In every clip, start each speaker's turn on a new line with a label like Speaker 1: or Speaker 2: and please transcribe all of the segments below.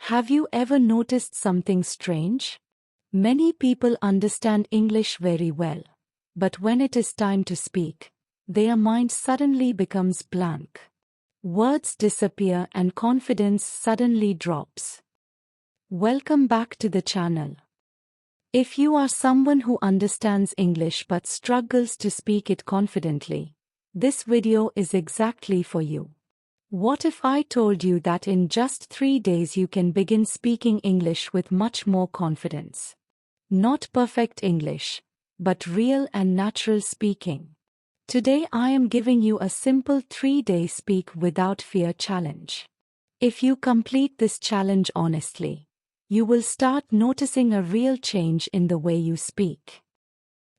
Speaker 1: Have you ever noticed something strange? Many people understand English very well, but when it is time to speak, their mind suddenly becomes blank. Words disappear and confidence suddenly drops. Welcome back to the channel. If you are someone who understands English but struggles to speak it confidently, this video is exactly for you. What if I told you that in just 3 days you can begin speaking English with much more confidence? Not perfect English, but real and natural speaking. Today I am giving you a simple 3-day speak without fear challenge. If you complete this challenge honestly, you will start noticing a real change in the way you speak.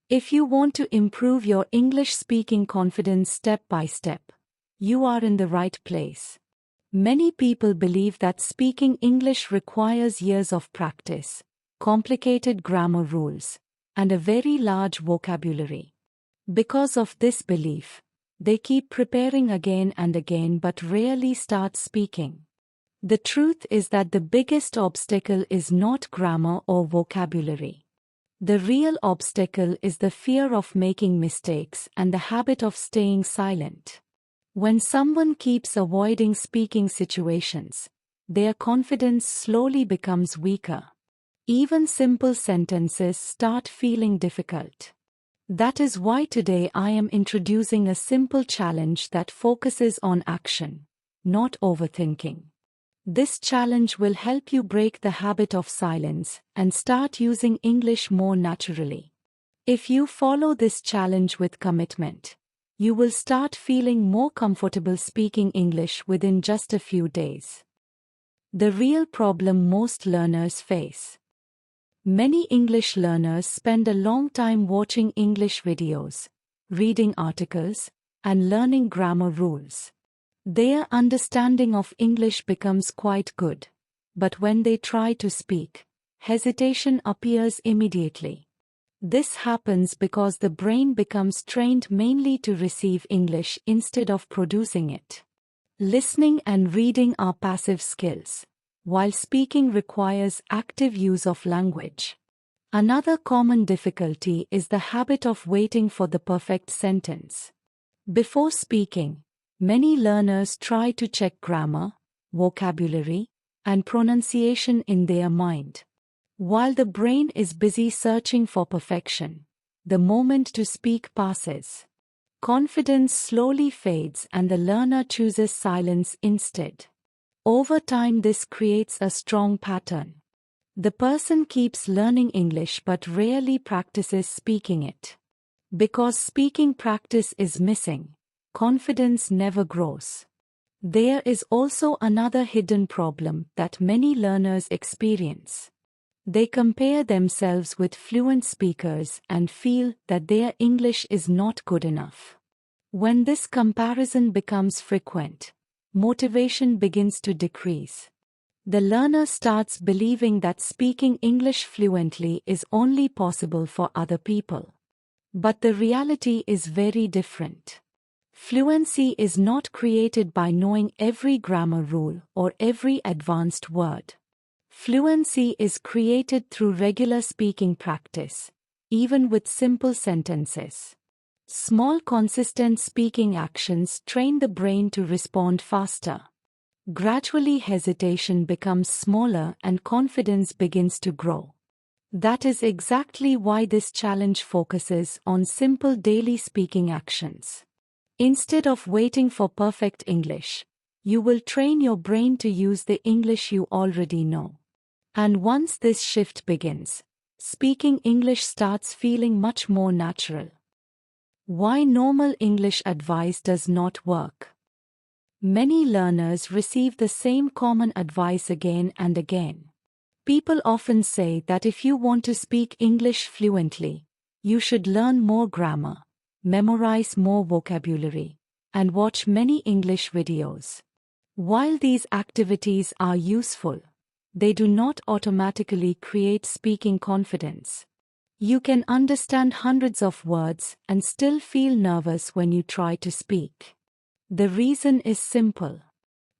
Speaker 1: If you want to improve your English speaking confidence step by step, you are in the right place. Many people believe that speaking English requires years of practice, complicated grammar rules, and a very large vocabulary. Because of this belief, they keep preparing again and again but rarely start speaking. The truth is that the biggest obstacle is not grammar or vocabulary. The real obstacle is the fear of making mistakes and the habit of staying silent. When someone keeps avoiding speaking situations, their confidence slowly becomes weaker. Even simple sentences start feeling difficult. That is why today I am introducing a simple challenge that focuses on action, not overthinking. This challenge will help you break the habit of silence and start using English more naturally. If you follow this challenge with commitment, you will start feeling more comfortable speaking English within just a few days. The real problem most learners face. Many English learners spend a long time watching English videos, reading articles, and learning grammar rules. Their understanding of English becomes quite good, but when they try to speak, hesitation appears immediately. This happens because the brain becomes trained mainly to receive English instead of producing it. Listening and reading are passive skills, while speaking requires active use of language. Another common difficulty is the habit of waiting for the perfect sentence. Before speaking, many learners try to check grammar, vocabulary, and pronunciation in their mind. While the brain is busy searching for perfection, the moment to speak passes. Confidence slowly fades and the learner chooses silence instead. Over time, this creates a strong pattern. The person keeps learning English but rarely practices speaking it. Because speaking practice is missing, confidence never grows. There is also another hidden problem that many learners experience. They compare themselves with fluent speakers and feel that their English is not good enough. When this comparison becomes frequent, motivation begins to decrease. The learner starts believing that speaking English fluently is only possible for other people. But the reality is very different. Fluency is not created by knowing every grammar rule or every advanced word. Fluency is created through regular speaking practice, even with simple sentences. Small consistent speaking actions train the brain to respond faster. Gradually hesitation becomes smaller and confidence begins to grow. That is exactly why this challenge focuses on simple daily speaking actions. Instead of waiting for perfect English, you will train your brain to use the English you already know. And once this shift begins, speaking English starts feeling much more natural. Why normal English advice does not work? Many learners receive the same common advice again and again. People often say that if you want to speak English fluently, you should learn more grammar, memorize more vocabulary, and watch many English videos. While these activities are useful, they do not automatically create speaking confidence. You can understand hundreds of words and still feel nervous when you try to speak. The reason is simple.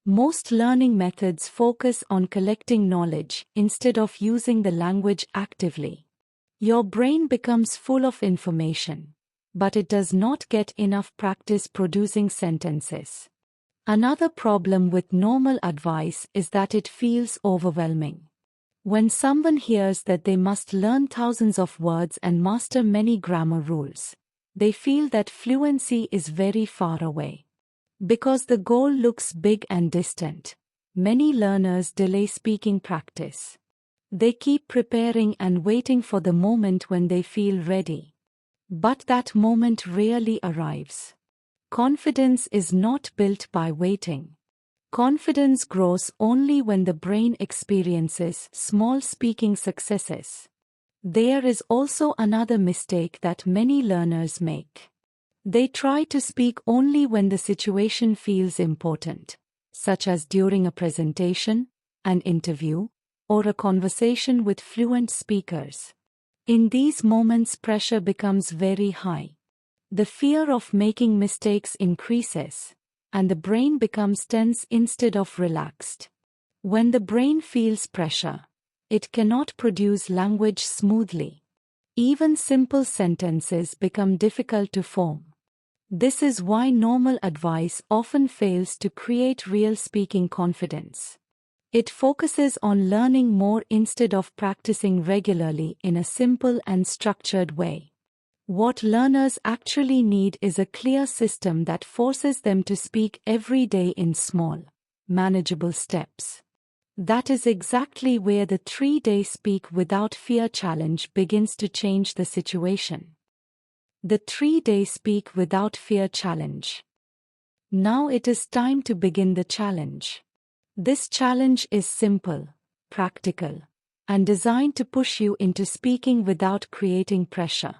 Speaker 1: Most learning methods focus on collecting knowledge instead of using the language actively. Your brain becomes full of information, but it does not get enough practice producing sentences. Another problem with normal advice is that it feels overwhelming. When someone hears that they must learn thousands of words and master many grammar rules, they feel that fluency is very far away. Because the goal looks big and distant, many learners delay speaking practice. They keep preparing and waiting for the moment when they feel ready. But that moment rarely arrives. Confidence is not built by waiting. Confidence grows only when the brain experiences small speaking successes. There is also another mistake that many learners make. They try to speak only when the situation feels important, such as during a presentation, an interview, or a conversation with fluent speakers. In these moments, pressure becomes very high. The fear of making mistakes increases, and the brain becomes tense instead of relaxed. When the brain feels pressure, it cannot produce language smoothly. Even simple sentences become difficult to form. This is why normal advice often fails to create real speaking confidence. It focuses on learning more instead of practicing regularly in a simple and structured way. What learners actually need is a clear system that forces them to speak every day in small, manageable steps. That is exactly where the 3-day Speak Without Fear challenge begins to change the situation. The 3-day Speak Without Fear challenge. Now it is time to begin the challenge. This challenge is simple, practical, and designed to push you into speaking without creating pressure.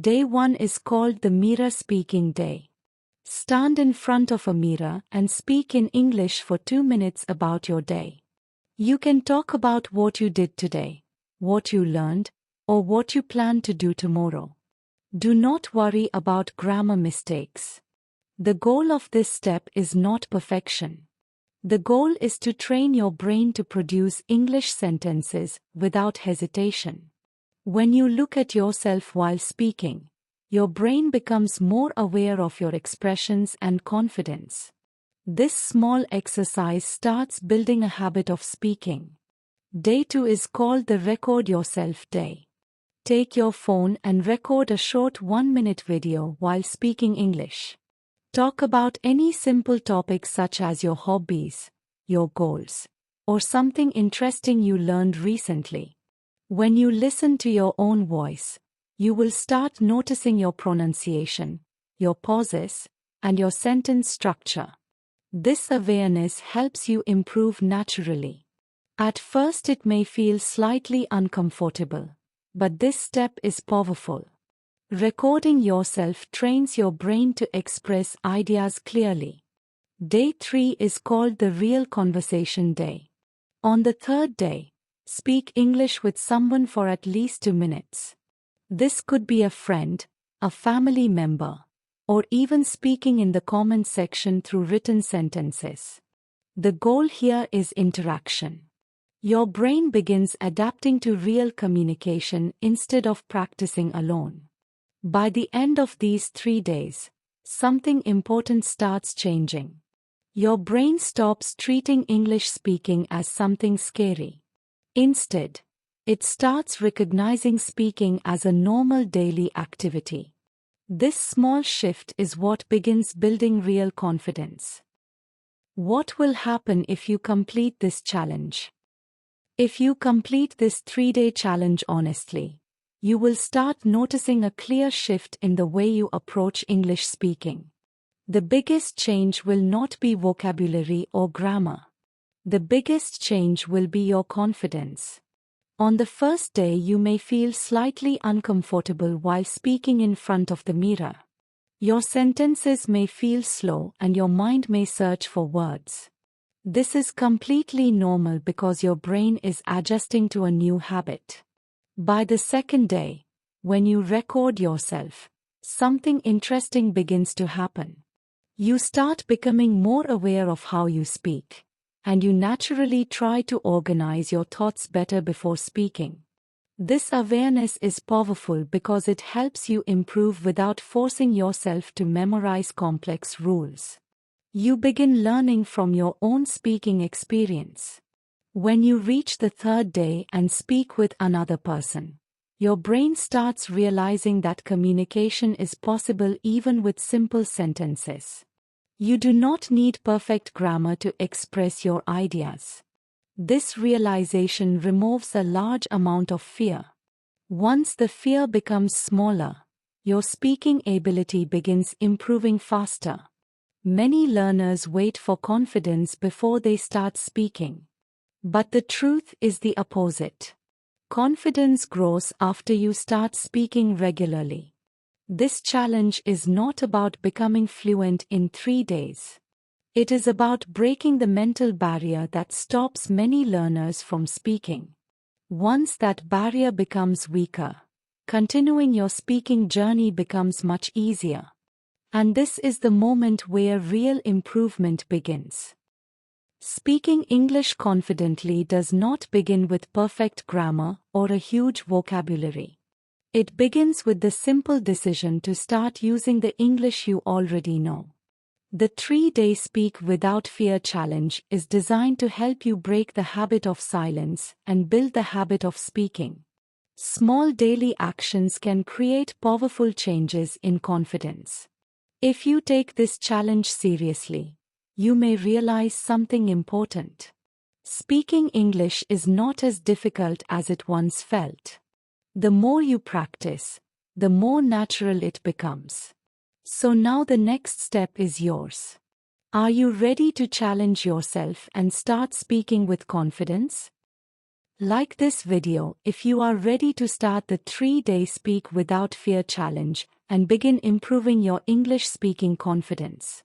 Speaker 1: Day 1 is called the Mirror Speaking Day. Stand in front of a mirror and speak in English for 2 minutes about your day. You can talk about what you did today, what you learned, or what you plan to do tomorrow. Do not worry about grammar mistakes. The goal of this step is not perfection. The goal is to train your brain to produce English sentences without hesitation. When you look at yourself while speaking, your brain becomes more aware of your expressions and confidence. This small exercise starts building a habit of speaking. Day 2 is called the Record Yourself Day. Take your phone and record a short 1-minute video while speaking English. Talk about any simple topic such as your hobbies, your goals, or something interesting you learned recently. When you listen to your own voice, you will start noticing your pronunciation, your pauses, and your sentence structure. This awareness helps you improve naturally. At first it may feel slightly uncomfortable, but this step is powerful. Recording yourself trains your brain to express ideas clearly. Day 3 is called the Real Conversation Day. On the 3rd day, speak English with someone for at least 2 minutes. This could be a friend, a family member, or even speaking in the comment section through written sentences. The goal here is interaction. Your brain begins adapting to real communication instead of practicing alone. By the end of these 3 days, something important starts changing. Your brain stops treating English speaking as something scary. Instead, it starts recognizing speaking as a normal daily activity. This small shift is what begins building real confidence. What will happen if you complete this challenge? If you complete this 3-day challenge honestly, you will start noticing a clear shift in the way you approach English speaking. The biggest change will not be vocabulary or grammar. The biggest change will be your confidence. On the first day you may feel slightly uncomfortable while speaking in front of the mirror. Your sentences may feel slow and your mind may search for words. This is completely normal because your brain is adjusting to a new habit. By the 2nd day, when you record yourself, something interesting begins to happen. You start becoming more aware of how you speak, and you naturally try to organize your thoughts better before speaking. This awareness is powerful because it helps you improve without forcing yourself to memorize complex rules. You begin learning from your own speaking experience. When you reach the third day and speak with another person, your brain starts realizing that communication is possible even with simple sentences. You do not need perfect grammar to express your ideas. This realization removes a large amount of fear. Once the fear becomes smaller, your speaking ability begins improving faster. Many learners wait for confidence before they start speaking. But the truth is the opposite. Confidence grows after you start speaking regularly. This challenge is not about becoming fluent in 3 days. It is about breaking the mental barrier that stops many learners from speaking. Once that barrier becomes weaker, continuing your speaking journey becomes much easier. And this is the moment where real improvement begins. Speaking English confidently does not begin with perfect grammar or a huge vocabulary. It begins with the simple decision to start using the English you already know. The 3-day Speak Without Fear challenge is designed to help you break the habit of silence and build the habit of speaking. Small daily actions can create powerful changes in confidence. If you take this challenge seriously, you may realize something important. Speaking English is not as difficult as it once felt. The more you practice, the more natural it becomes. So now the next step is yours. Are you ready to challenge yourself and start speaking with confidence? Like this video if you are ready to start the 3-day Speak Without Fear challenge and begin improving your English speaking confidence.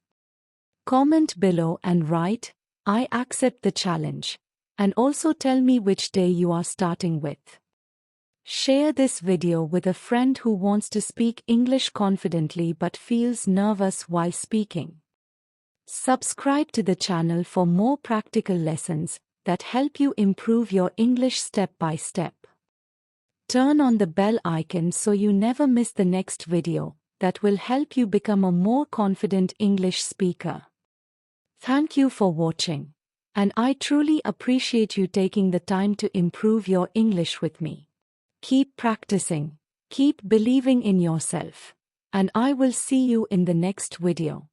Speaker 1: Comment below and write, "I accept the challenge," and also tell me which day you are starting with. Share this video with a friend who wants to speak English confidently but feels nervous while speaking. Subscribe to the channel for more practical lessons that help you improve your English step by step. Turn on the bell icon so you never miss the next video that will help you become a more confident English speaker. Thank you for watching, and I truly appreciate you taking the time to improve your English with me. Keep practicing, keep believing in yourself, and I will see you in the next video.